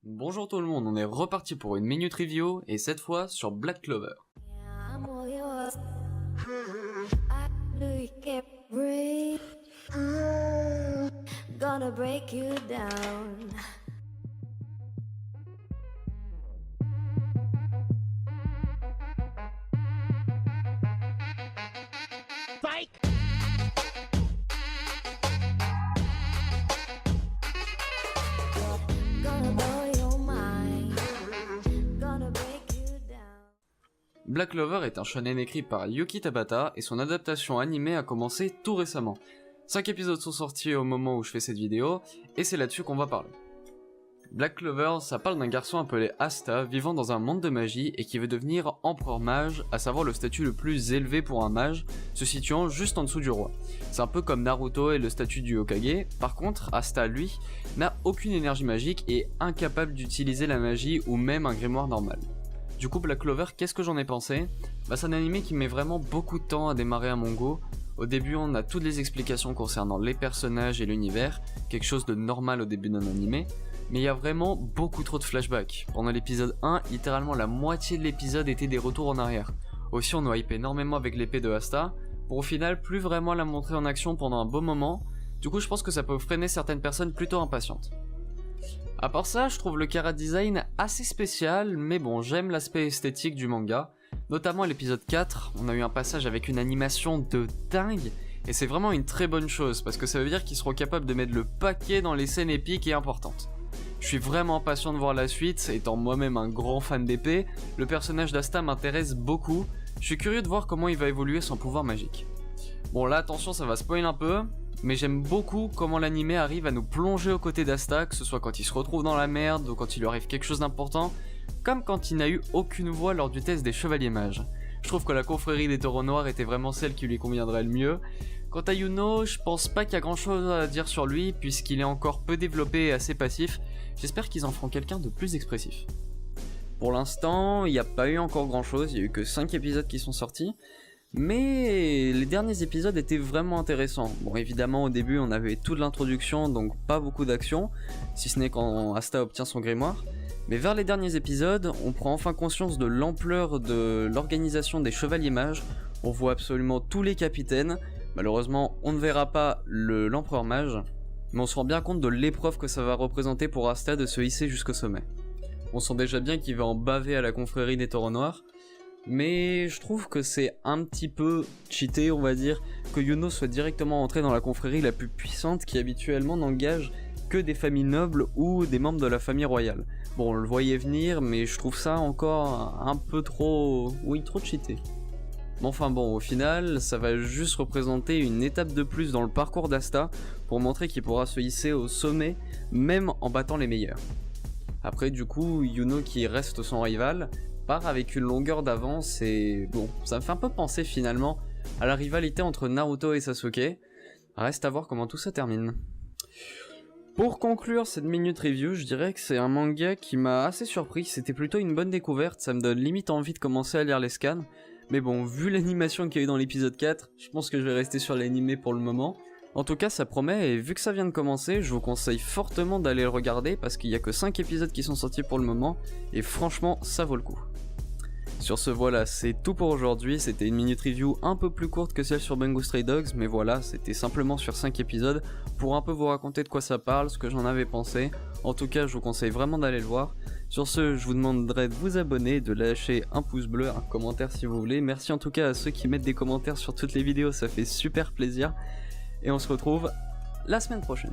Bonjour tout le monde, on est reparti pour une minute review et cette fois sur Black Clover. I'm all yours. I really can't breathe. Gonna break you down. Gonna blow your mind. Gonna break you down. Black Clover est un shonen écrit par Yuki Tabata et son adaptation animée a commencé tout récemment. 5 épisodes sont sortis au moment où je fais cette vidéo et c'est là-dessus qu'on va parler. Black Clover, ça parle d'un garçon appelé Asta vivant dans un monde de magie et qui veut devenir empereur mage, à savoir le statut le plus élevé pour un mage, se situant juste en dessous du roi. C'est un peu comme Naruto et le statut du Hokage, par contre Asta lui n'a aucune énergie magique et est incapable d'utiliser la magie ou même un grimoire normal. Du coup Black Clover, qu'est-ce que j'en ai pensé ? C'est un animé qui met vraiment beaucoup de temps à démarrer à mon goût. Au début on a toutes les explications concernant les personnages et l'univers, quelque chose de normal au début d'un animé, mais il y a vraiment beaucoup trop de flashbacks. Pendant l'épisode 1, littéralement la moitié de l'épisode était des retours en arrière. Aussi on nous hype énormément avec l'épée de Asta, pour au final plus vraiment la montrer en action pendant un beau moment, du coup je pense que ça peut freiner certaines personnes plutôt impatientes. À part ça, je trouve le chara design assez spécial, mais bon, j'aime l'aspect esthétique du manga. Notamment à l'épisode 4, on a eu un passage avec une animation de dingue, et c'est vraiment une très bonne chose, parce que ça veut dire qu'ils seront capables de mettre le paquet dans les scènes épiques et importantes. Je suis vraiment impatient de voir la suite, étant moi-même un grand fan d'épée, le personnage d'Asta m'intéresse beaucoup, je suis curieux de voir comment il va évoluer son pouvoir magique. Bon là attention, ça va spoiler un peu, mais j'aime beaucoup comment l'anime arrive à nous plonger aux côtés d'Asta, que ce soit quand il se retrouve dans la merde ou quand il lui arrive quelque chose d'important, comme quand il n'a eu aucune voix lors du test des chevaliers mages. Je trouve que la confrérie des taureaux noirs était vraiment celle qui lui conviendrait le mieux. Quant à Yuno, je pense pas qu'il y a grand chose à dire sur lui, puisqu'il est encore peu développé et assez passif. J'espère qu'ils en feront quelqu'un de plus expressif. Pour l'instant, il n'y a pas eu encore grand chose, il y a eu que 5 épisodes qui sont sortis. Mais les derniers épisodes étaient vraiment intéressants. Bon, évidemment, au début, on avait toute l'introduction, donc pas beaucoup d'action, si ce n'est quand Asta obtient son grimoire. Mais vers les derniers épisodes, on prend enfin conscience de l'ampleur de l'organisation des chevaliers mages. On voit absolument tous les capitaines. Malheureusement, on ne verra pas l'empereur mage, mais on se rend bien compte de l'épreuve que ça va représenter pour Asta de se hisser jusqu'au sommet. On sent déjà bien qu'il va en baver à la confrérie des taureaux noirs. Mais je trouve que c'est un petit peu cheaté, on va dire, que Yuno soit directement entré dans la confrérie la plus puissante qui habituellement n'engage que des familles nobles ou des membres de la famille royale. Bon, on le voyait venir, mais je trouve ça encore un peu trop... oui, trop cheaté. Mais enfin bon, au final, ça va juste représenter une étape de plus dans le parcours d'Asta pour montrer qu'il pourra se hisser au sommet, même en battant les meilleurs. Après, du coup, Yuno qui reste son rival part avec une longueur d'avance et bon, ça me fait un peu penser finalement à la rivalité entre Naruto et Sasuke. Reste à voir comment tout ça termine. Pour conclure cette minute review, je dirais que c'est un manga qui m'a assez surpris, c'était plutôt une bonne découverte, ça me donne limite envie de commencer à lire les scans. Mais bon, vu l'animation qu'il y a eu dans l'épisode 4, je pense que je vais rester sur l'animé pour le moment. En tout cas ça promet, et vu que ça vient de commencer, je vous conseille fortement d'aller le regarder parce qu'il y a que 5 épisodes qui sont sortis pour le moment, et franchement ça vaut le coup. Sur ce voilà, c'est tout pour aujourd'hui, c'était une minute review un peu plus courte que celle sur Bungo Stray Dogs, mais voilà, c'était simplement sur 5 épisodes pour un peu vous raconter de quoi ça parle, ce que j'en avais pensé. En tout cas je vous conseille vraiment d'aller le voir. Sur ce, je vous demanderai de vous abonner, de lâcher un pouce bleu, un commentaire si vous voulez. Merci en tout cas à ceux qui mettent des commentaires sur toutes les vidéos, ça fait super plaisir. Et on se retrouve la semaine prochaine.